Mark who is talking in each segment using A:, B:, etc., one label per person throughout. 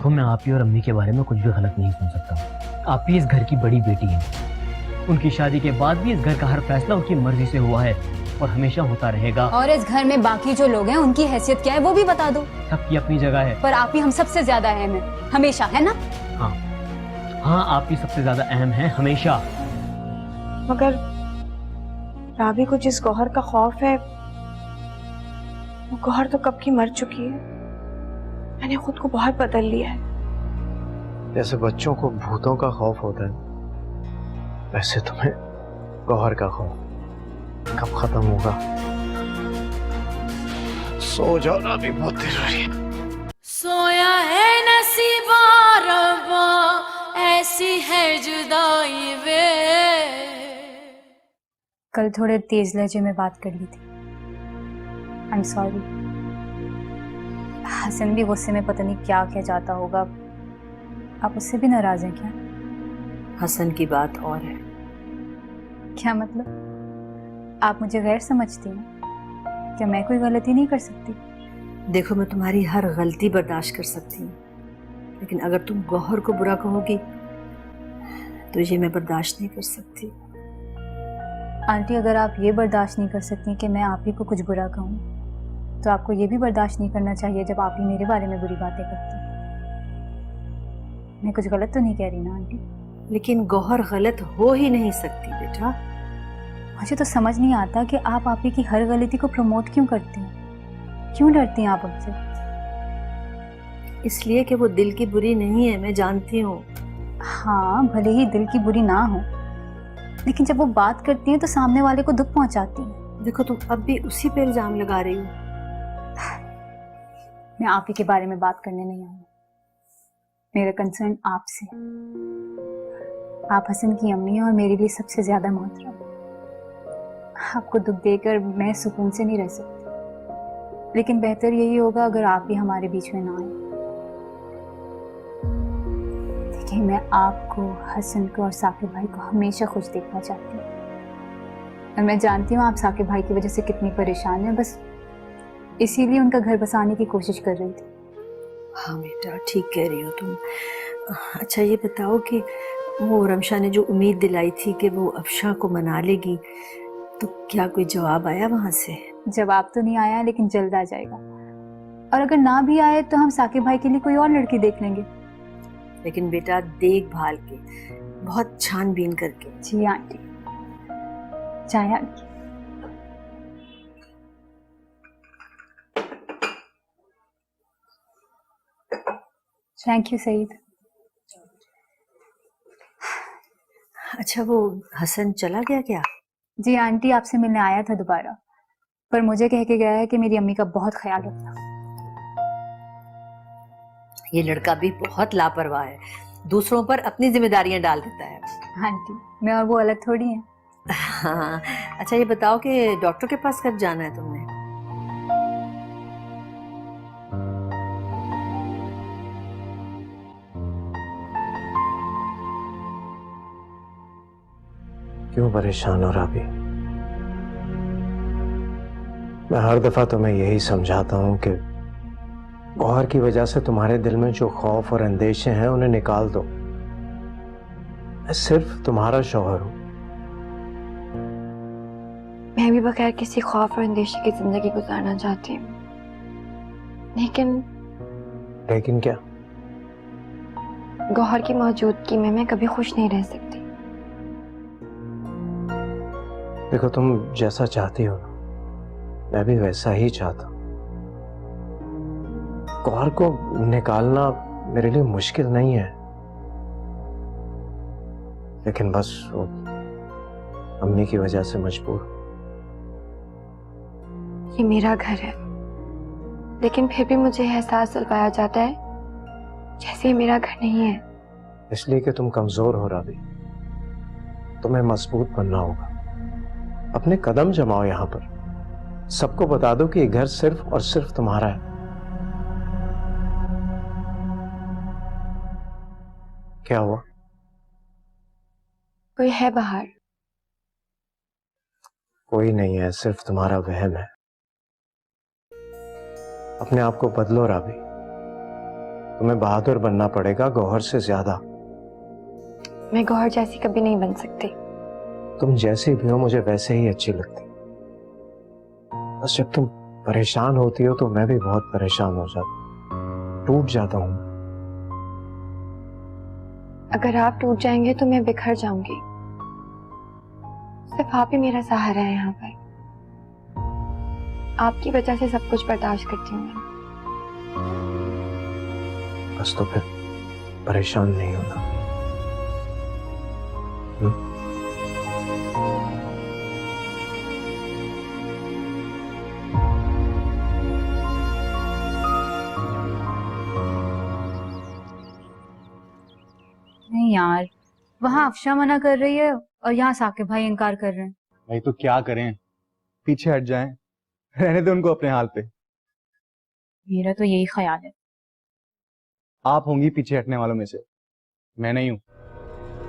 A: देखो, मैं आप ही और अम्मी के बारे में कुछ भी गलत नहीं सुन सकता। आप ही इस घर की बड़ी बेटी हैं। उनकी शादी के बाद भी इस घर का हर फैसला उनकी मर्जी से हुआ है और हमेशा होता रहेगा।
B: और इस घर में बाकी जो लोग हैं उनकी हैसियत क्या है वो भी बता दो।
A: सबकी अपनी जगह है,
B: पर आप ही हम सबसे ज्यादा अहम है, हमेशा, है ना?
A: हाँ हाँ, आप ही सबसे ज्यादा अहम है हमेशा।
C: मगर राबी को जिस गौहर का खौफ है, वो गौहर तो कब की मर चुकी है। मैंने खुद को बहुत बदल लिया है।
D: जैसे बच्चों को भूतों का खौफ होता है, वैसे तुम्हें गौहर का खौफ कब खत्म होगा? सो जाओ ना, अभी बहुत देर हो रही है।
E: सोया है नसीबा रब्बा, ऐसी है जुदाई वे।
B: कल थोड़े तेज लहजे में बात कर ली थी। I am sorry. हसन भी गुस्से में पता नहीं क्या कह जाता होगा। आप उससे भी नाराज हैं क्या?
F: हसन की बात और है।
B: क्या मतलब? आप मुझे गैर समझती हैं? क्या मैं कोई गलती नहीं कर सकती?
F: देखो, मैं तुम्हारी हर गलती बर्दाश्त कर सकती हूँ, लेकिन अगर तुम गौहर को बुरा कहोगी तो ये मैं बर्दाश्त नहीं कर सकती।
B: आंटी, अगर आप ये बर्दाश्त नहीं कर सकती कि मैं आप ही को कुछ बुरा कहूँ, तो आपको ये भी बर्दाश्त नहीं करना चाहिए जब आप ही मेरे बारे में बुरी बातें करती हैं। मैं कुछ गलत तो नहीं कह रही ना आंटी?
F: लेकिन गौहर गलत हो ही नहीं सकती बेटा।
B: मुझे तो समझ नहीं आता कि आप ही की हर गलती को प्रमोट क्यों करती हैं? क्यों डरती हैं आप हमसे?
F: इसलिए कि वो दिल की बुरी नहीं है, मैं जानती हूँ।
B: हाँ, भले ही दिल की बुरी ना हो, लेकिन जब वो बात करती हैं तो सामने वाले को दुख पहुंचाती हैं।
F: देखो, तुम अब भी उसी पे इल्जाम लगा रही हो।
B: मैं आप ही के बारे में बात करने नहीं आई। मेरा कंसर्न आपसे। आप हसन की अम्मी हैं और मेरे लिए सबसे ज्यादा मोहतरम। आपको दुख देकर मैं सुकून से नहीं रह सकती, लेकिन बेहतर यही होगा अगर आप भी हमारे बीच में ना आए। देखिए, मैं आपको, हसन को और साकिब भाई को हमेशा खुश देखना चाहती हूँ, और मैं जानती हूँ आप साकिब भाई की वजह से कितनी परेशान हैं। बस इसीलिए उनका घर बसाने की कोशिश कर रही थी।
F: हाँ बेटा, ठीक कह रही हो तुम। अच्छा, ये बताओ कि वो रमशा ने जो उम्मीद दिलाई थी कि वो अफशा को मना लेगी, तो क्या कोई जवाब आया वहां से?
B: जवाब तो नहीं आया, लेकिन जल्द आ जाएगा। और अगर ना भी आए तो हम साकिब भाई के लिए कोई और लड़की देख लेंगे।
F: लेकिन बेटा, देखभाल के, बहुत छानबीन करके।
B: जी आंटी। चाय आंटी। Thank you Saeed.
F: अच्छा, वो हसन चला गया क्या?
B: जी आंटी, आपसे मिलने आया था दोबारा, पर मुझे कह के गया है कि मेरी अम्मी का बहुत ख्याल रखना।
F: ये लड़का भी बहुत लापरवाह है, दूसरों पर अपनी जिम्मेदारियां डाल देता है।
B: आंटी, मैं और वो अलग थोड़ी हैं।
F: हाँ। अच्छा, ये बताओ कि डॉक्टर के पास कब जाना है तुमने?
D: क्यों परेशान हो राबी? मैं हर दफा तुम्हें यही समझाता हूं कि गौहर की वजह से तुम्हारे दिल में जो खौफ और अंदेशे हैं उन्हें निकाल दो। मैं सिर्फ तुम्हारा शौहर हूं।
C: मैं भी बगैर किसी खौफ और अंदेशे की जिंदगी गुजारना चाहती हूँ, लेकिन
D: क्या?
C: गौहर की मौजूदगी में मैं कभी खुश नहीं रह सकती।
D: देखो, तुम जैसा चाहती हो ना, मैं भी वैसा ही चाहता हूं। गौहर को निकालना मेरे लिए मुश्किल नहीं है, लेकिन बस वो अम्मी की वजह से मजबूर।
C: ये मेरा घर है, लेकिन फिर भी मुझे एहसास दिलवाया जाता है जैसे ये मेरा घर नहीं है।
D: इसलिए कि तुम कमजोर हो राबी, तुम्हें मजबूत बनना होगा। अपने कदम जमाओ यहां पर, सबको बता दो कि ये घर सिर्फ और सिर्फ तुम्हारा है। क्या हुआ?
C: कोई है बाहर?
D: कोई नहीं है, सिर्फ तुम्हारा वहम है। अपने आप को बदलो राबी, तुम्हें बहादुर बनना पड़ेगा गौहर से ज्यादा।
C: मैं गौहर जैसी कभी नहीं बन सकती।
D: तुम जैसी भी हो मुझे वैसे ही अच्छी लगती। बस जब तुम परेशान होती हो तो मैं भी बहुत परेशान हो जाता, टूट जाता हूं।
C: अगर आप टूट जाएंगे तो मैं बिखर जाऊंगी। सिर्फ आप ही मेरा सहारा है यहाँ पर। आपकी वजह से सब कुछ बर्दाश्त करती हूँ मैं।
D: बस तो फिर परेशान नहीं होना।
B: नहीं यार, वहाँ अफशा मना कर रही है और यहाँ साकिब भाई इनकार कर रहे हैं।
G: भाई तो क्या करें, पीछे हट जाएं, रहने दो उनको अपने हाल पे।
B: मेरा तो यही ख्याल है।
G: आप होंगी पीछे हटने वालों में से, मैं नहीं हूं।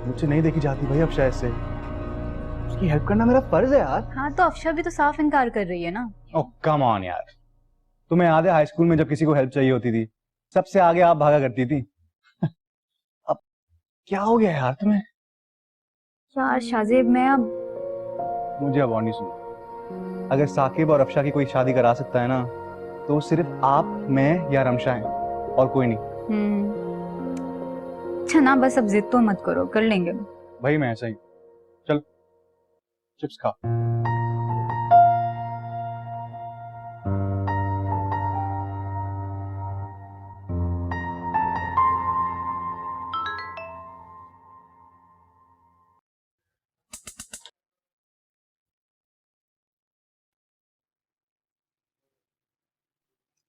G: मुझसे नहीं देखी जाती भाई अब शायद से, उसकी हेल्प करना मेरा फर्ज है यार।
B: हाँ तो अफशा भी तो साफ इनकार कर रही है ना।
G: ओह कम ऑन यार, तुम्हें याद है हाई स्कूल में जब किसी को हेल्प चाहिए होती थी सबसे आगे आप भागा करती थी। अब क्या हो गया यार तुम्हें?
B: यार शाजेब, मैं अब
G: मुझे अब और नहीं सुना। अगर साकिब और अफशा की कोई शादी करा सकता है ना तो सिर्फ आप, मैं या रमशा हैं, और कोई नहीं।
B: अच्छा ना, बस अब जिद तो मत करो, कर लेंगे।
G: भाई मैं ऐसा ही। चल चिप्स खा।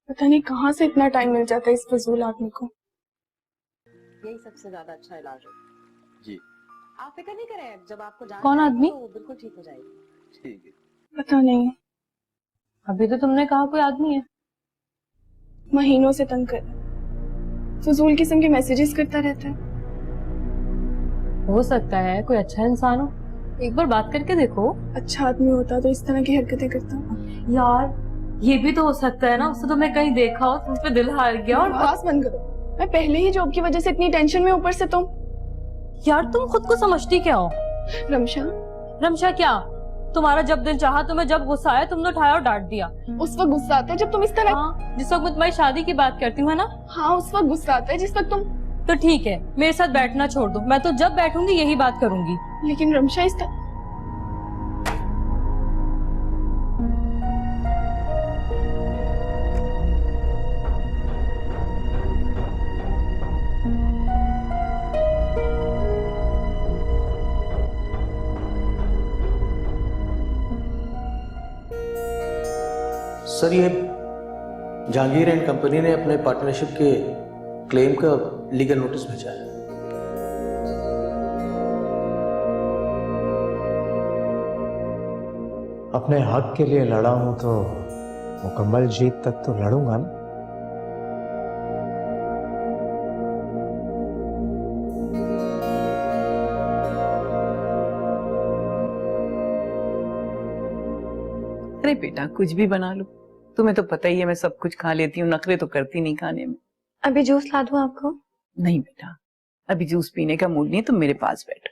H: पता नहीं कहाँ से इतना टाइम मिल जाता है इस फजूल आदमी को।
I: यही सबसे ज्यादा अच्छा इलाज है
G: जी।
I: आप फिक्र नहीं करें, जब आपको जान
B: कौन आदमी?
I: तो बिल्कुल ठीक हो जाएगी।
G: ठीक है।
H: पता नहीं,
B: अभी तो तुमने कहा कोई आदमी है।
H: महीनों से तंग कर रहा है, फजूल किस्म के मैसेजेस करता रहता है।
J: हो सकता है कोई अच्छा इंसान हो, एक बार बात करके देखो।
H: अच्छा आदमी होता तो इस तरह की हरकतें करता।
J: यार ये भी तो हो सकता है ना, उससे तो मैं कहीं देखा हो, तुम पे दिल हार गया और
H: बकवास बंद करो। मैं पहले ही जॉब की वजह से इतनी टेंशन में, ऊपर से तुम।
J: यार तुम खुद को समझती क्या हो?
H: रमशा,
J: रमशा क्या? तुम्हारा जब दिल चाहा, तुम्हें जब गुस्सा आया तुमने उठाया और डांट दिया।
H: उस वक्त गुस्सा आता है जब तुम इस तरह।
J: हाँ, जिस वक्त मैं तुम्हारी शादी की बात करती हूँ, है ना?
H: हाँ, उस वक्त गुस्सा आता है जिस वक्त तुम।
J: तो ठीक है, मेरे साथ बैठना छोड़ दो, मैं तो जब बैठूंगी यही बात करूंगी।
H: लेकिन रमशा इस तरह।
K: सर ये जहांगीर एंड कंपनी ने अपने पार्टनरशिप के क्लेम का लीगल नोटिस भेजा है।
D: अपने हक के लिए लड़ा हूं तो मुकम्मल जीत तक तो लड़ूंगा ना।
L: अरे बेटा कुछ भी बना लो, तुम्हें तो पता ही है मैं सब कुछ खा लेती हूँ, नखरे तो करती नहीं खाने में।
C: अभी जूस ला दूं आपको?
L: नहीं बेटा, अभी जूस पीने का मूड नहीं है, तुम मेरे पास बैठो।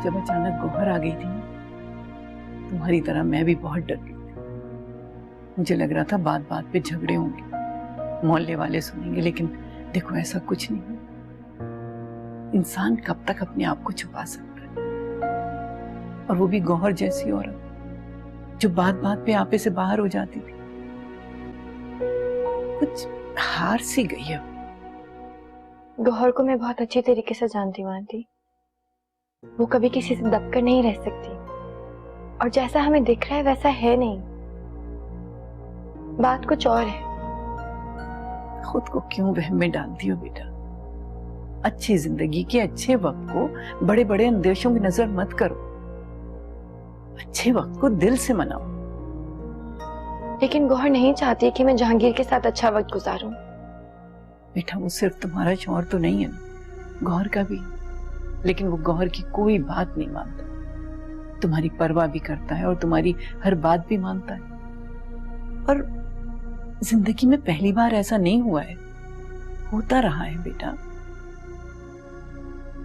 L: जब अचानक गौहर आ गई थी तुम्हारी तरह मैं भी बहुत डर गई थी। मुझे लग रहा था बात बात पे झगड़े होंगे, मोहल्ले वाले सुनेंगे, लेकिन देखो ऐसा कुछ नहीं है। इंसान कब तक अपने आप को छुपा सकता है, और वो भी गौहर जैसी औरत जो बात बात पे आपे से बाहर हो जाती थी। कुछ हार सी गई है।
C: गौहर को मैं बहुत अच्छी तरीके से जानती हूँ आंटी। वो कभी किसी से दबकर नहीं रह सकती, और जैसा हमें दिख रहा है वैसा है नहीं। बात कुछ और है।
L: खुद को क्यों वहम में डालती हो बेटा? अच्छी जिंदगी के अच्छे वक्त को बड़े बड़े अंदेशों की नजर मत करो, अच्छे वक्त को दिल से मनाओ।
C: लेकिन गौहर नहीं चाहती कि मैं जहांगीर के साथ अच्छा वक्त गुजारूं।
L: बेटा वो सिर्फ तुम्हारा शौहर तो नहीं है ना, गौहर का भी, लेकिन वो गौहर की कोई बात नहीं मानता, तुम्हारी परवाह भी करता है और तुम्हारी हर बात भी मानता है। और जिंदगी में पहली बार ऐसा नहीं हुआ है, होता रहा है बेटा।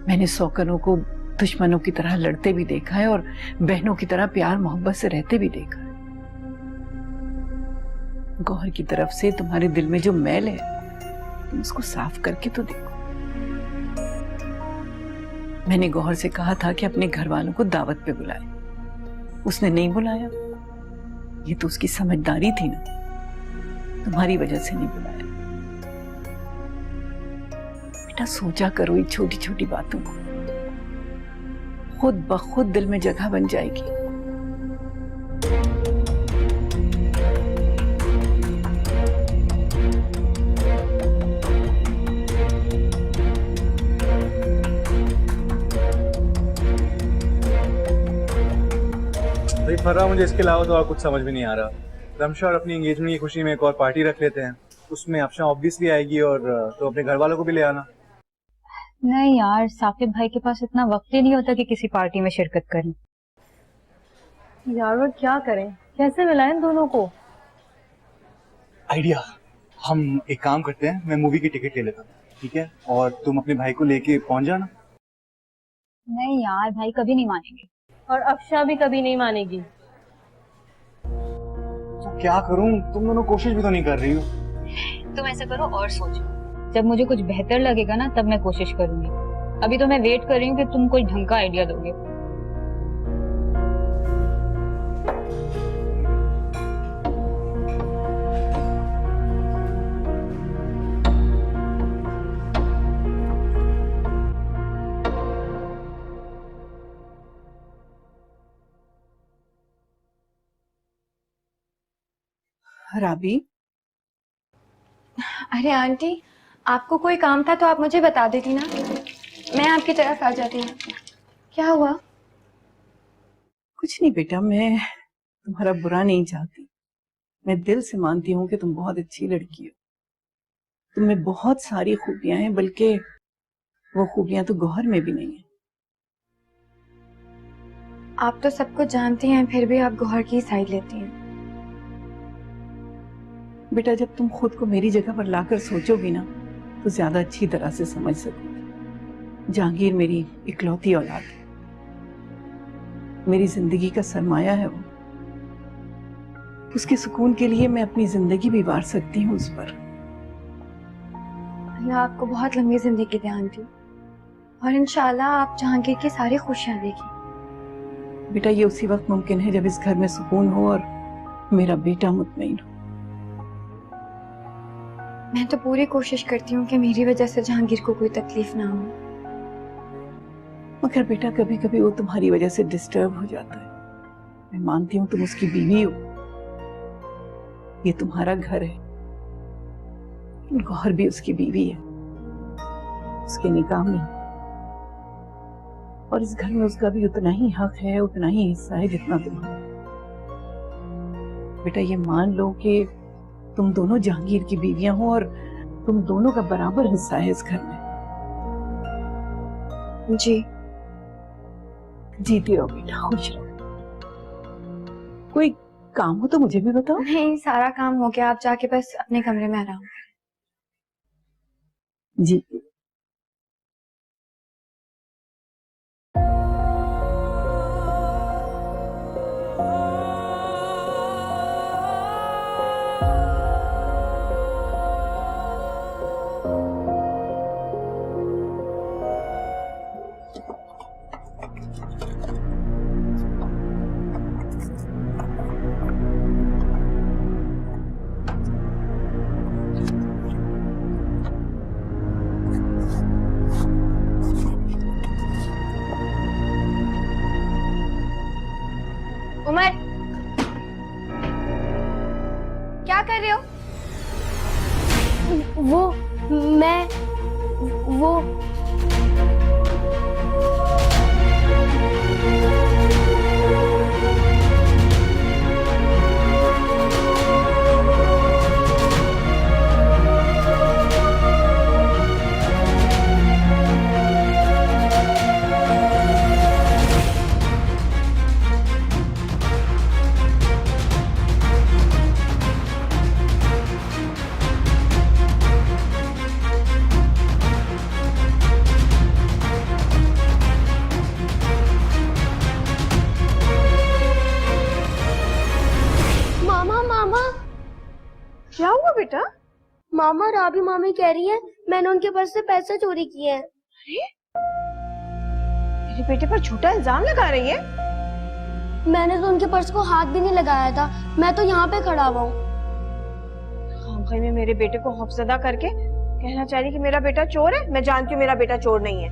L: मैंने सौकनों को दुश्मनों की तरह लड़ते भी देखा है और बहनों की तरह प्यार मोहब्बत से रहते भी देखा है। गौहर की तरफ से तुम्हारे दिल में जो मैल है, तुम उसको साफ करके तो देखो। मैंने गौहर से कहा था कि अपने घर वालों को दावत पे बुलाए, उसने नहीं बुलाया। ये तो उसकी समझदारी थी ना, तुम्हारी वजह से नहीं बुलाया। बेटा सोचा करो ये छोटी छोटी बातों को, खुद ब खुद दिल में जगह बन जाएगी।
G: भाई फर्रा, मुझे इसके अलावा तो और कुछ समझ में नहीं आ रहा। रमशा और अपनी एंगेजमेंट की खुशी में एक और पार्टी रख लेते हैं, उसमें अफशा ऑब्वियसली आएगी और तो अपने घर वालों को भी ले आना।
B: नहीं यार, साकिब भाई के पास इतना वक्त ही नहीं होता कि किसी पार्टी में शिरकत करें।
J: यार वो क्या करें, कैसे मिलाएं दोनों को?
G: आइडिया, हम एक काम करते हैं, मैं मूवी की टिकट ले लेता हूँ, ठीक है? और तुम अपने भाई को लेके पहुंच जाना।
B: नहीं यार, भाई कभी नहीं मानेंगे।
J: और अफशा भी कभी नहीं मानेगी।
G: तो क्या करूं, तुम दोनों कोशिश भी तो नहीं कर रही हो।
B: तुम ऐसा करो और सोचो, जब मुझे कुछ बेहतर लगेगा ना तब मैं कोशिश करूंगी। अभी तो मैं वेट कर रही हूँ कि तुम कोई ढंग का आइडिया दोगे।
L: राबी,
H: अरे आंटी, आपको कोई काम था तो आप मुझे बता देती ना, मैं आपकी तरफ आ जाती हूँ। क्या हुआ?
L: कुछ नहीं बेटा, मैं तुम्हारा बुरा नहीं चाहती। मैं दिल से मानती हूँ कि तुम बहुत अच्छी लड़की हो, तुम में बहुत सारी खूबियां हैं, बल्कि वो खूबियां तो गौहर में भी नहीं है।
H: आप तो सबको जानती हैं, फिर भी आप गौहर की साइड लेती हैं।
L: बेटा जब तुम खुद को मेरी जगह पर लाकर सोचोगी ना तो ज्यादा अच्छी तरह से समझ सकोगी। जहांगीर मेरी इकलौती औलाद है, मेरी जिंदगी का सरमाया है वो। उसके सुकून के लिए मैं अपनी जिंदगी भी वार सकती हूँ उस पर।
H: अल्लाह आपको बहुत लंबी जिंदगी दे आंटी, और इंशाल्लाह आप जहांगीर की सारी खुशियां देगी।
L: बेटा ये उसी वक्त मुमकिन है जब इस घर में सुकून हो और मेरा बेटा मुतमईन हो।
H: मैं तो पूरी कोशिश करती हूँ कि मेरी वजह से जहांगीर को कोई तकलीफ ना हो,
L: मगर बेटा कभी कभी वो तुम्हारी वजह से डिस्टर्ब हो जाता है। मैं मानती हूँ तुम उसकी बीवी हो, ये तुम्हारा घर है, गौहर भी उसकी बीवी है, उसके निकाह में, और इस घर में उसका भी उतना ही हक है, उतना ही हिस्सा है जितना तुम्हारा। बेटा ये मान लो कि तुम दोनों जहांगीर की बीवियां हो और तुम दोनों का बराबर हिस्सा है इस घर में।
H: जी
L: जीती रहो बेटा, खुश रहो। कोई काम हो तो मुझे भी बताओ।
H: नहीं, सारा काम हो गया, आप जाके बस अपने कमरे में आराम।
L: जी
M: मामा राबी मामी कह रही है मैंने उनके पर्स से पैसे चोरी किए हैं।
C: मेरे बेटे पर झूठा इल्जाम लगा रही है।
M: मैंने तो उनके पर्स को हाथ भी नहीं लगाया था, मैं तो यहाँ पे खड़ा हुआ हूँ।
C: खामखा में मेरे बेटे को खौफजदा करके कहना चाह रही कि मेरा बेटा चोर है। मैं जानती हूँ मेरा बेटा चोर नहीं है।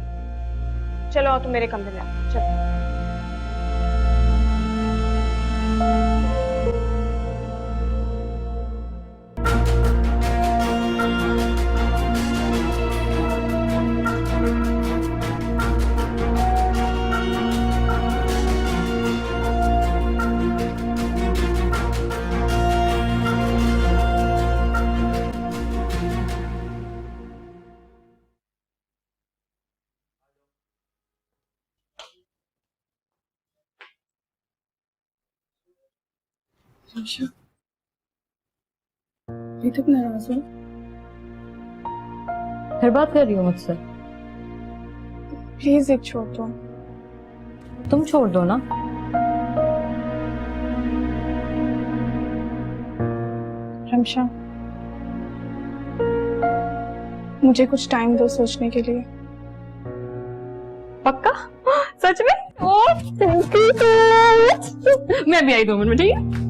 C: चलो आओ तुम मेरे कमरे में आओ, चलो।
J: ये तो नाराज हो, फिर बात कर रही हो मुझसे?
C: प्लीज एक छोड़ दो।
J: तुम छोड़ दो ना।
C: रमशा, मुझे कुछ टाइम दो सोचने के लिए। पक्का? सच में?
J: मैं भी आई 2 मिनट में, ठीक है?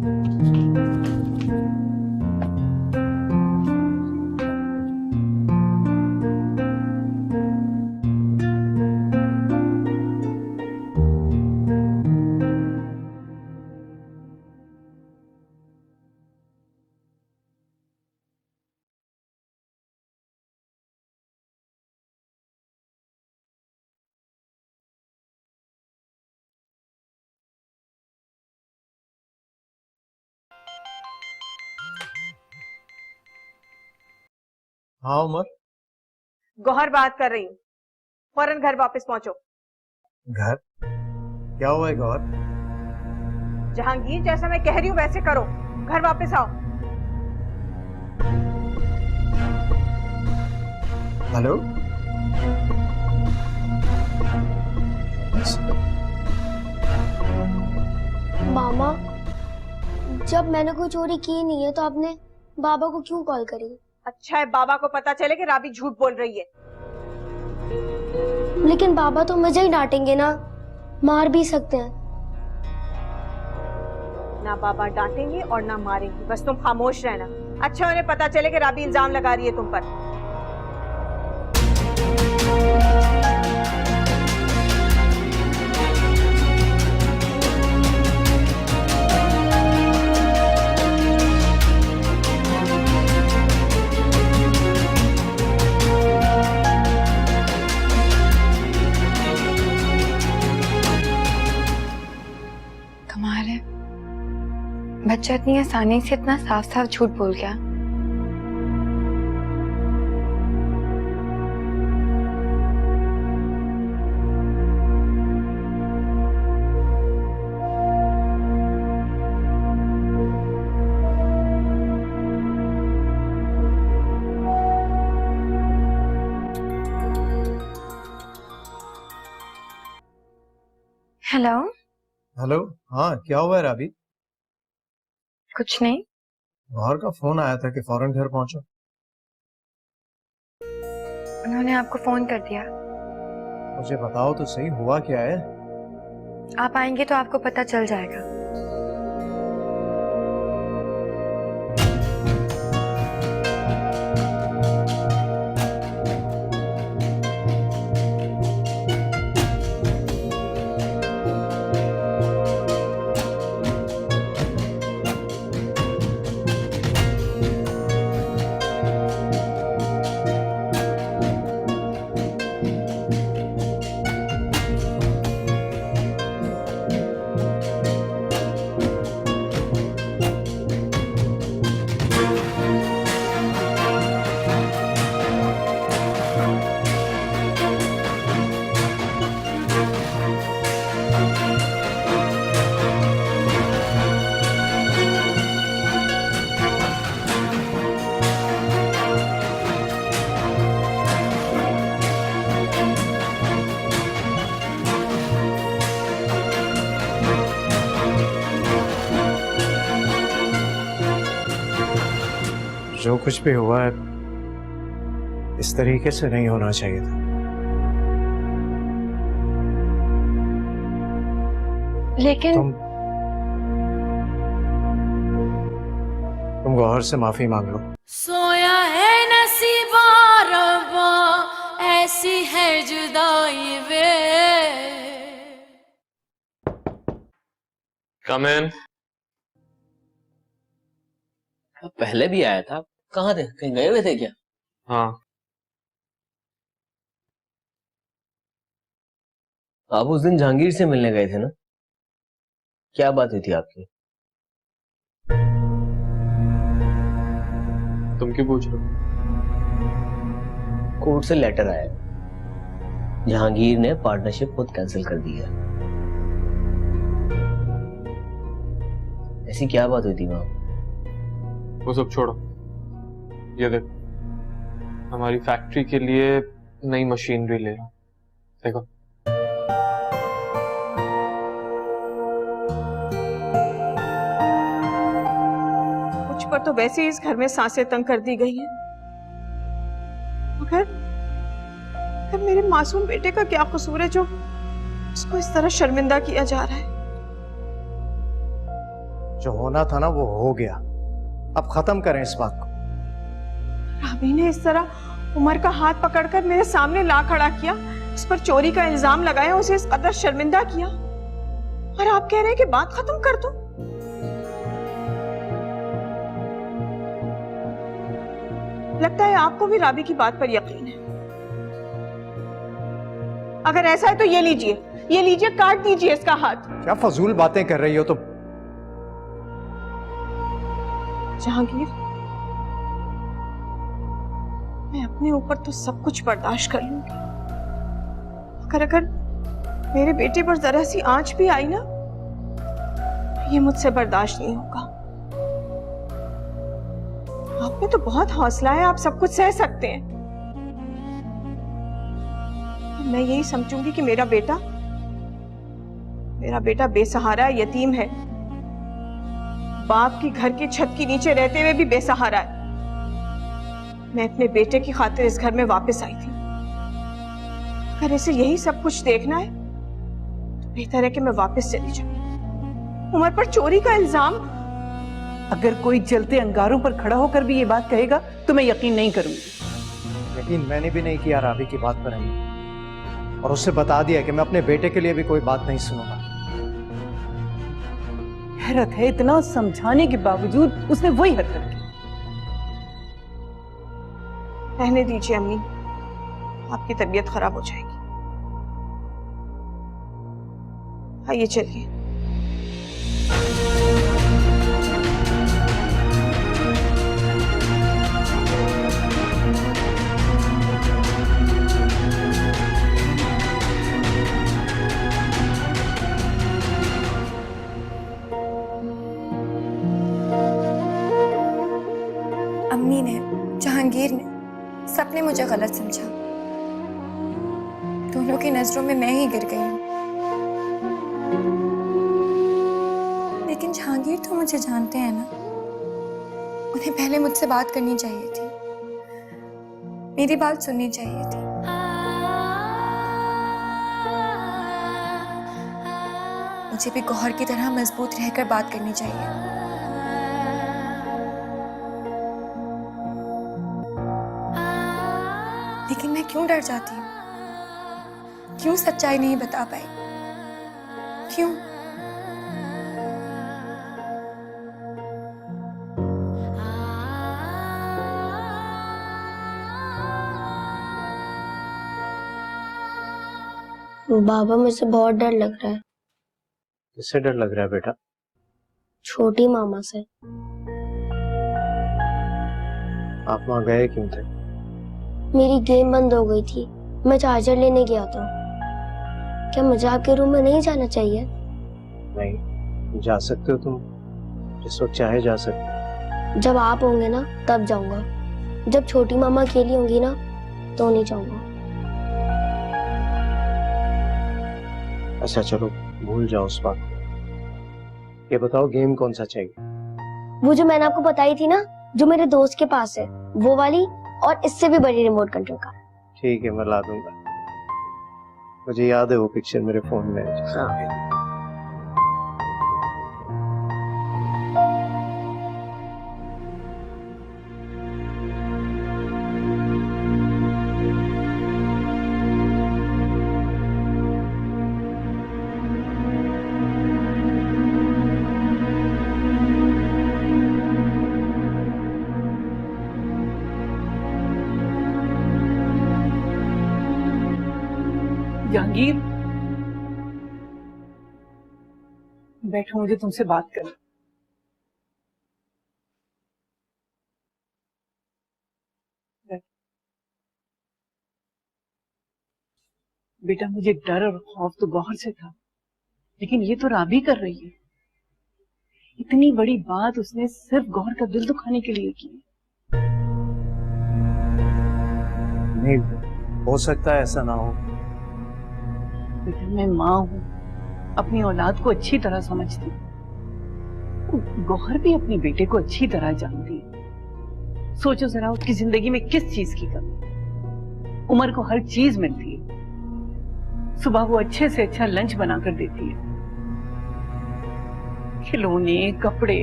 D: हाँ उमर।
C: गौहर बात कर रही हूँ, फौरन घर वापस पहुंचो।
D: घर? क्या हुआ है गौर?
C: जहांगीर, जैसा मैं कह रही हूँ वैसे करो। घर वापस आओ।
D: हेलो?
M: मामा, जब मैंने कोई चोरी की नहीं है तो आपने बाबा को क्यों कॉल करी?
C: अच्छा है बाबा को पता चले कि राबी झूठ बोल रही है।
M: लेकिन बाबा तो मुझे ही डांटेंगे ना, मार भी सकते हैं।
C: ना बाबा डांटेंगे और ना मारेंगे, बस तुम खामोश रहना। अच्छा उन्हें पता चले कि राबी इल्जाम लगा रही है तुम पर।
H: कमाल है, बच्चा इतनी आसानी से इतना साफ साफ झूठ बोल गया। हेलो।
D: हेलो, हाँ क्या हुआ है राबी?
H: कुछ नहीं।
D: गौहर का फोन आया था कि फौरन घर पहुंचो।
H: उन्होंने आपको फोन कर दिया?
D: मुझे बताओ तो सही, हुआ क्या है?
H: आप आएंगे तो आपको पता चल जाएगा।
D: जो कुछ भी हुआ है इस तरीके से नहीं होना चाहिए था।
C: लेकिन
D: तुम गौहर से माफी मांग लो।
E: सोया है नसीबा रब्बा ऐसी है जुदाई वे।
N: कम इन।
A: पहले भी आया था, कहाँ थे? कहीं गए हुए थे क्या?
N: हाँ।
A: आप उस दिन जहांगीर से मिलने गए थे ना? क्या बात हुई थी आपकी?
N: तुम क्यों पूछ रहे हो?
A: कोर्ट से लेटर आया, जहांगीर ने पार्टनरशिप खुद कैंसिल कर दी है। ऐसी क्या बात हुई थी वहां?
N: वो सब छोड़ो, ये देख, हमारी फैक्ट्री के लिए नई मशीनरी ले रहा। देखो,
C: मुझ पर तो वैसे ही इस घर में सांसें तंग कर दी गई हैं। मगर मेरे मासूम बेटे का क्या कसूर है जो उसको इस तरह शर्मिंदा किया जा रहा है?
D: जो होना था ना वो हो गया, अब खत्म करें इस बात को।
C: राबी ने इस तरह उमर का हाथ पकड़कर मेरे सामने ला खड़ा किया, उस पर चोरी का इल्जाम लगाया, उसे इस कदर शर्मिंदा किया, और आप कह रहे हैं कि बात खत्म कर दो। लगता है आपको भी राबी की बात पर यकीन है। अगर ऐसा है तो ये लीजिए, काट दीजिए इसका हाथ।
D: क्या फजूल बातें कर रही हो तुम?
C: जहांगीर, मैं अपने ऊपर तो सब कुछ बर्दाश्त कर लूंगी, अगर मेरे बेटे पर जरा सी आंच भी आई ना, ये मुझसे बर्दाश्त नहीं होगा। आप में तो बहुत हौसला है, आप सब कुछ सह सकते हैं। मैं यही समझूंगी कि मेरा बेटा बेसहारा यतीम है, बाप की घर की छत के नीचे रहते हुए भी बेसहारा है। मैं अपने बेटे की खातिर इस घर में वापस आई थी। अगर इसे यही सब कुछ देखना है तो बेहतर है कि मैं वापस चली जाऊं। उमर पर चोरी का इल्जाम।
L: अगर कोई जलते अंगारों पर खड़ा होकर भी ये बात कहेगा तो मैं यकीन नहीं करूंगी।
D: यकीन मैंने भी नहीं किया राबी की बात पर अम्मी, और उससे बता दिया कि मैं अपने बेटे के लिए भी कोई बात नहीं सुनूंगा।
L: हैरत है, इतना समझाने के बावजूद उसने वही हरकत की।
C: रहने दीजिए अम्मी, आपकी तबीयत खराब हो जाएगी। आइए चलिए।
H: अम्मी ने, जहांगीर ने, सबने मुझे गलत समझा। दोनों की नजरों में मैं ही गिर गई हूँ। लेकिन जहांगीर तो मुझे जानते हैं ना, उन्हें पहले मुझसे बात करनी चाहिए थी, मेरी बात सुननी चाहिए थी। मुझे भी गौहर की तरह मजबूत रहकर बात करनी चाहिए। लेकिन मैं क्यों डर जाती हूँ? क्यों सच्चाई नहीं बता पाई? क्यों?
M: बाबा, मुझे बहुत डर लग रहा है।
D: किससे डर लग रहा है बेटा?
M: छोटी मामा से।
D: आप वहां गए क्यों थे?
M: मेरी गेम बंद हो गई थी, मैं चार्जर लेने गया था। क्या मुझे आपके रूम में नहीं जाना चाहिए?
D: नहीं, जा सकते हो तुम, जिस वक्त चाहे जा सकते हो।
M: जब आप होंगे ना तब जाऊंगा, जब छोटी मामा अकेली होंगी ना तो नहीं जाऊंगा।
D: अच्छा चलो, भूल जाओ उस बात को। ये बताओ, गेम कौन सा चाहिए?
M: वो जो मैंने आपको बताई थी ना, जो मेरे दोस्त के पास है, वो वाली, और इससे भी बड़ी रिमोट कंट्रोल कार।
D: ठीक है, मैं ला दूंगा। मुझे याद है वो पिक्चर मेरे फोन में है।
M: हाँ।
L: जहांगीर, बैठो, मुझे तुमसे बात करनी। बेटा, मुझे डर और खौफ तो गौहर से था, लेकिन ये तो राबी कर रही है। इतनी बड़ी बात उसने सिर्फ गौहर का दिल दुखाने के लिए की।
D: नहीं, हो सकता है ऐसा ना हो।
L: बेटा, मैं माँ हूँ, अपनी औलाद को अच्छी तरह समझती हूँ। गौहर भी अपने बेटे को अच्छी तरह जानती है। सोचो जरा, उसकी जिंदगी में किस चीज की कमी। उमर को हर चीज मिलती है। सुबह वो अच्छे से अच्छा लंच बनाकर देती है, खिलौने, कपड़े,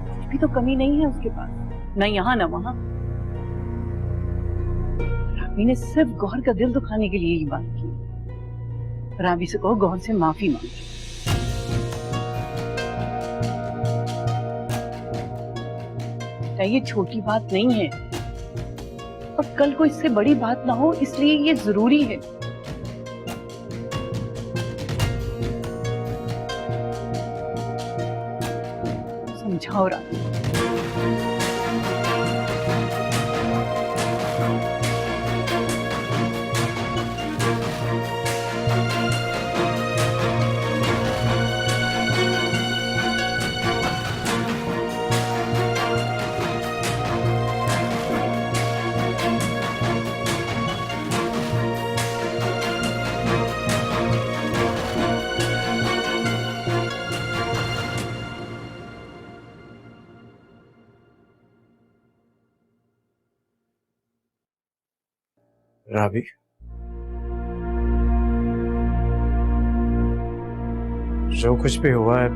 L: कुछ भी तो कमी नहीं है उसके पास, न यहाँ न वहां। राबी ने सिर्फ गौहर का दिल दुखाने के लिए ही बात की। राबी से कहो गौहर से माफी मांगे। ये छोटी बात नहीं है, और कल को इससे बड़ी बात ना हो, इसलिए ये जरूरी है। समझाओ राबी।
D: राबी, जो कुछ भी हुआ है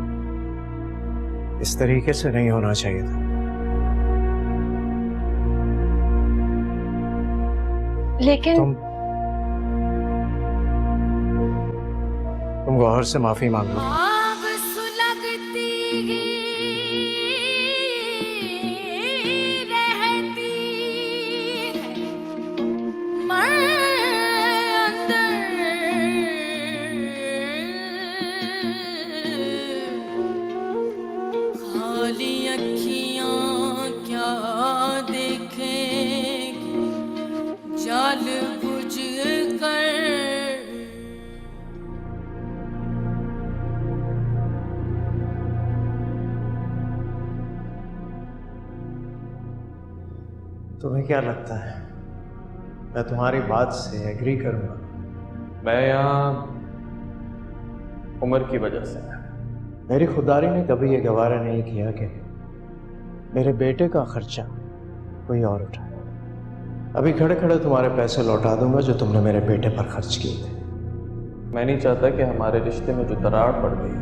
D: इस तरीके से नहीं होना चाहिए था।
H: लेकिन
D: तुम गौहर से माफी मांग लो।
E: आग सुलगती रहती है, मैं अंदर खाली अखियां क्या देखेंगी जाल बुझ कर।
D: तुम्हें क्या लगता है मैं तुम्हारी बात से एग्री करूंगा?
N: मैं यहाँ उमर की वजह से।
D: मेरी खुदारी ने कभी ये गवारा नहीं किया कि मेरे बेटे का खर्चा कोई और उठाए। अभी खड़े खड़े तुम्हारे पैसे लौटा दूंगा जो तुमने मेरे बेटे पर खर्च किए थे।
N: मैं नहीं चाहता कि हमारे रिश्ते में जो दरार पड़ गई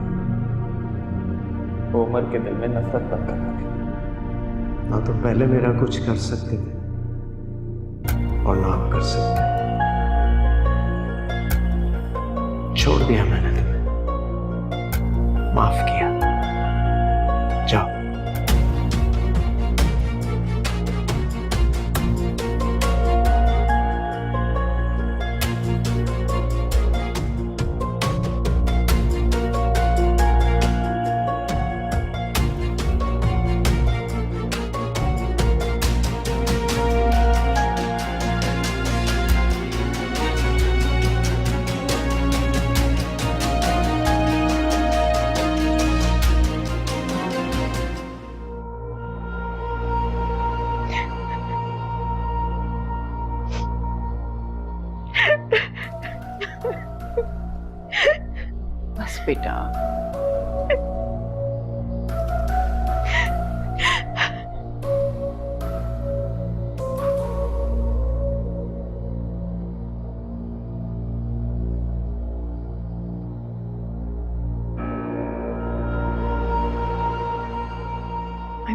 N: वो उमर के दिल में नफरत बन कर रखी।
D: ना तो पहले मेरा कुछ कर सकते थे और ना आप कर सकते। छोड़ दिया मैंने तुम्हें, माफ किया। जाओ।
L: बस बेटा,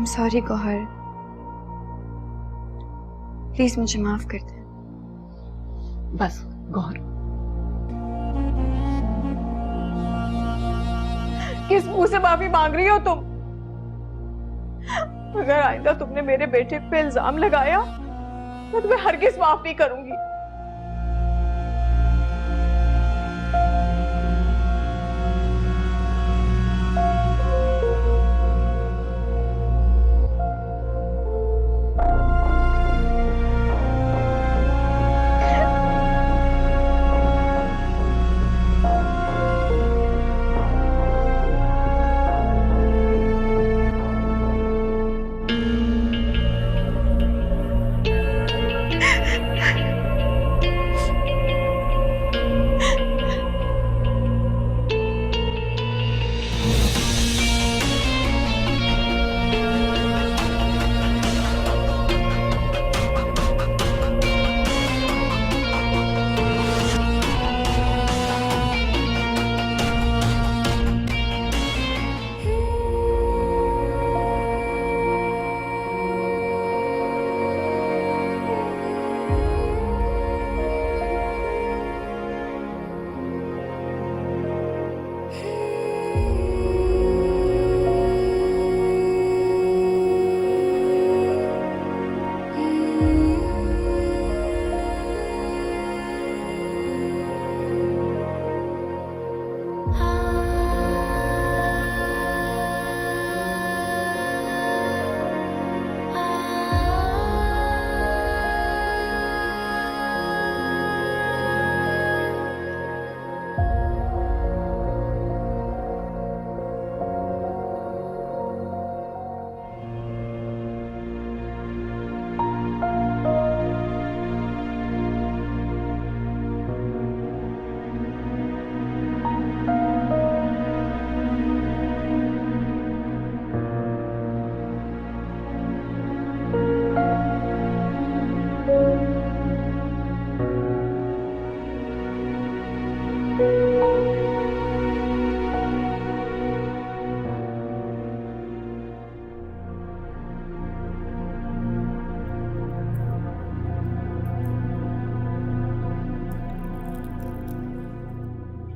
H: सॉरी गौहर, प्लीज मुझे माफ कर दे।
L: बस गौर,
C: किस मुंह से माफी मांग रही हो तुम? अगर आइंदा तुमने मेरे बेटे पे इल्जाम लगाया तो तुम्हें हरगिज माफ नहीं करूंगी।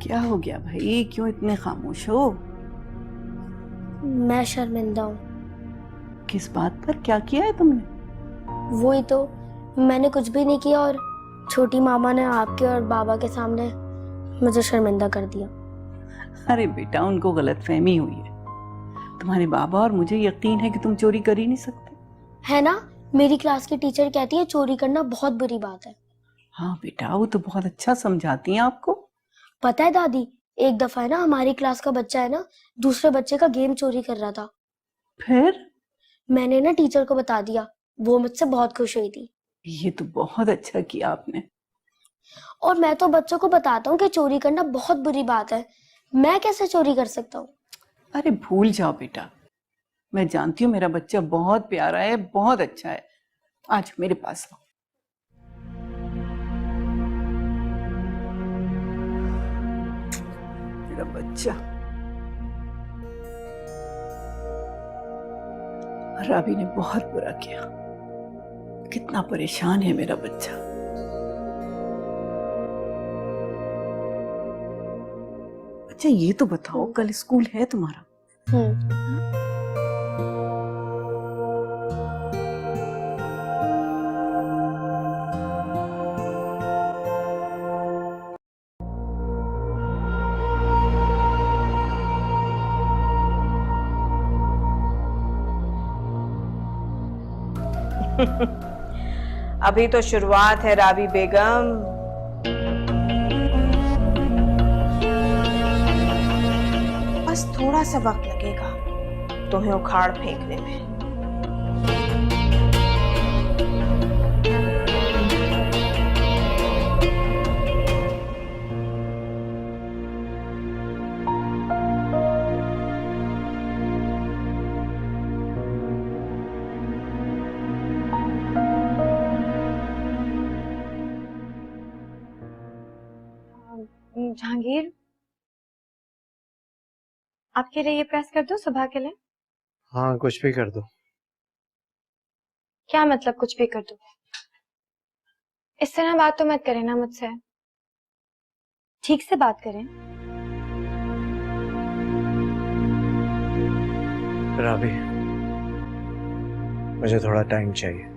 L: क्या हो गया भाई, क्यों इतने खामोश हो?
M: मैं शर्मिंदा हूँ।
L: किस बात पर? क्या किया है तुमने?
M: वही तो, मैंने कुछ भी नहीं किया और छोटी मामा ने आपके और बाबा के सामने मुझे शर्मिंदा कर दिया।
L: अरे बेटा, उनको गलतफहमी हुई है। तुम्हारे बाबा और मुझे यकीन है कि तुम चोरी कर ही नहीं सकते।
M: है ना, मेरी क्लास की टीचर कहती है चोरी करना बहुत बुरी बात है।
L: हाँ बेटा, वो तो बहुत अच्छा समझाती हैं आपको।
M: पता है दादी, एक दफा है ना, हमारी क्लास का बच्चा है ना, दूसरे बच्चे का गेम चोरी कर रहा था।
L: फिर
M: मैंने ना टीचर को बता दिया, वो मुझसे बहुत खुश हुई थी।
L: ये तो बहुत अच्छा किया आपने।
M: और मैं तो बच्चों को बताता हूँ कि चोरी करना बहुत बुरी बात है, मैं कैसे चोरी कर सकता हूँ?
L: अरे भूल जाओ बेटा, मैं जानती हूँ मेरा बच्चा बहुत प्यारा है, बहुत अच्छा है। आज मेरे पास आओ। मेरा बच्चा। राबी ने बहुत बुरा किया, कितना परेशान है मेरा बच्चा। अच्छा ये तो बताओ, कल स्कूल है तुम्हारा?
C: अभी तो शुरुआत है राबी बेगम। बस थोड़ा सा वक्त लगेगा तुम्हें उखाड़ फेंकने में।
H: जहांगीर, आपके लिए ये प्रेस कर दो सुबह के लिए?
D: हाँ, कुछ भी कर दो।
H: क्या मतलब कुछ भी कर दो? इस तरह बात तो मत करें ना मुझसे, ठीक से बात करें।
D: राबी, मुझे थोड़ा टाइम चाहिए।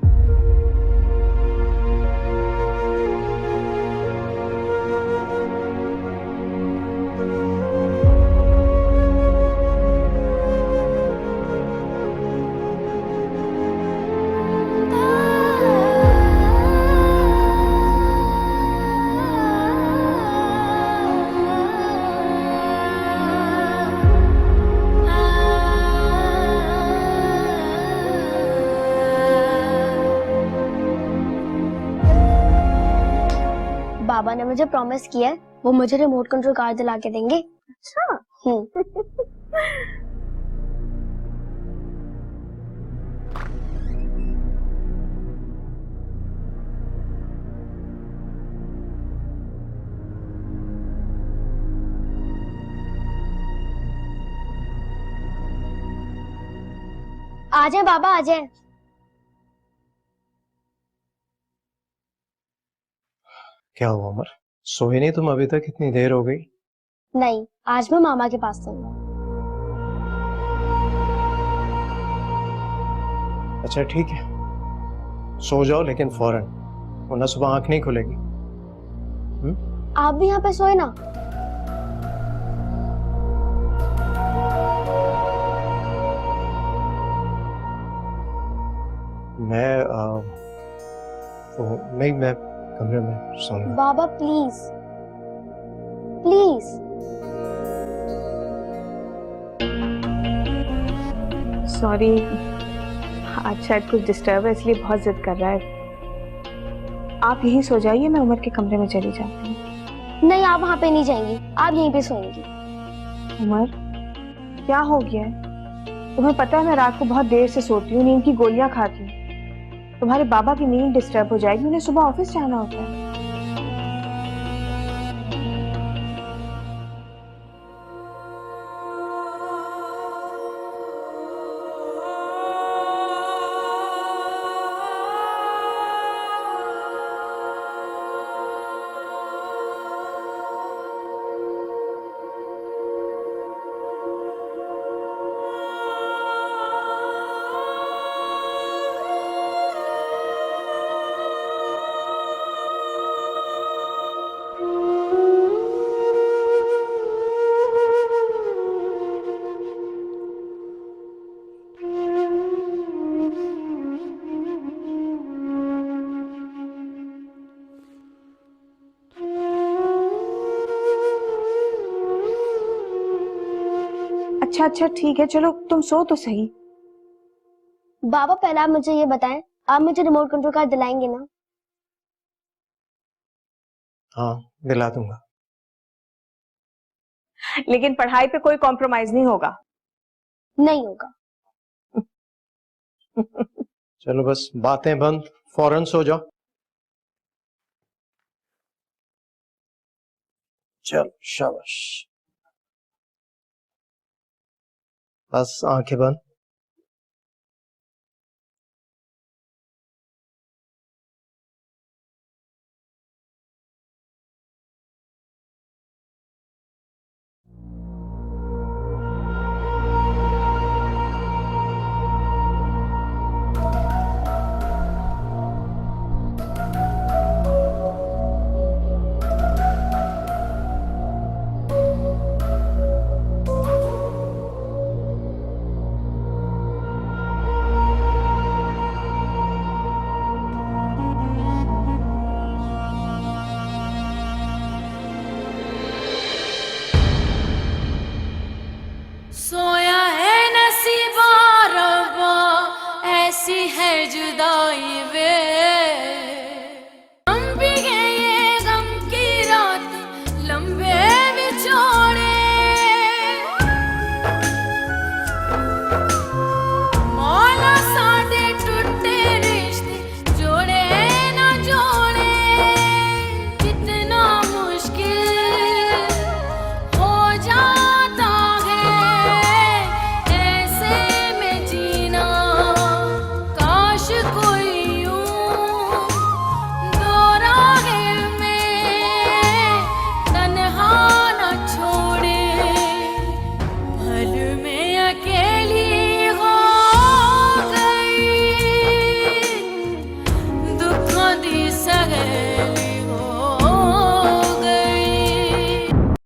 M: बाबा ने मुझे प्रॉमिस किया है वो मुझे रिमोट कंट्रोल कार दिला के देंगे।
C: अच्छा।
M: आ जाए बाबा, आ जाए।
D: क्या हुआ उमर, सोए नहीं तुम अभी तक? इतनी देर हो गई।
M: नहीं, आज मैं मामा के पास सोऊंगा।
D: अच्छा ठीक है, सो जाओ लेकिन फौरन, वरना सुबह आंख नहीं खुलेगी।
M: आप भी यहाँ पे सोए ना।
D: नहीं, मैं कमरे में सोऊंगा।
M: बाबा प्लीज प्लीज।
C: सॉरी, आज शायद कुछ डिस्टर्ब है इसलिए बहुत जिद कर रहा है। आप यहीं सो जाइए, मैं उमर के कमरे में चली जाती हूँ।
M: नहीं, आप वहाँ पे नहीं जाएंगी, आप यहीं पे सोएंगी।
C: उमर, क्या हो गया है? तुम्हें पता है मैं रात को बहुत देर से सोती हूँ, नींद की गोलियां खाती हूँ। तुम्हारे बाबा की नींद डिस्टर्ब हो जाएगी, उन्हें सुबह ऑफिस जाना होता है। अच्छा अच्छा ठीक है, चलो तुम सो तो सही।
M: बाबा पहले आप मुझे ये बताएं, आप मुझे रिमोट कंट्रोल कार दिलाएंगे ना?
D: हाँ, दिला दूंगा।
C: लेकिन पढ़ाई पे कोई कॉम्प्रोमाइज नहीं होगा।
M: नहीं होगा।
D: चलो बस बातें बंद, फौरन सो जाओ। चल शाबाश, बस आंखें बंद।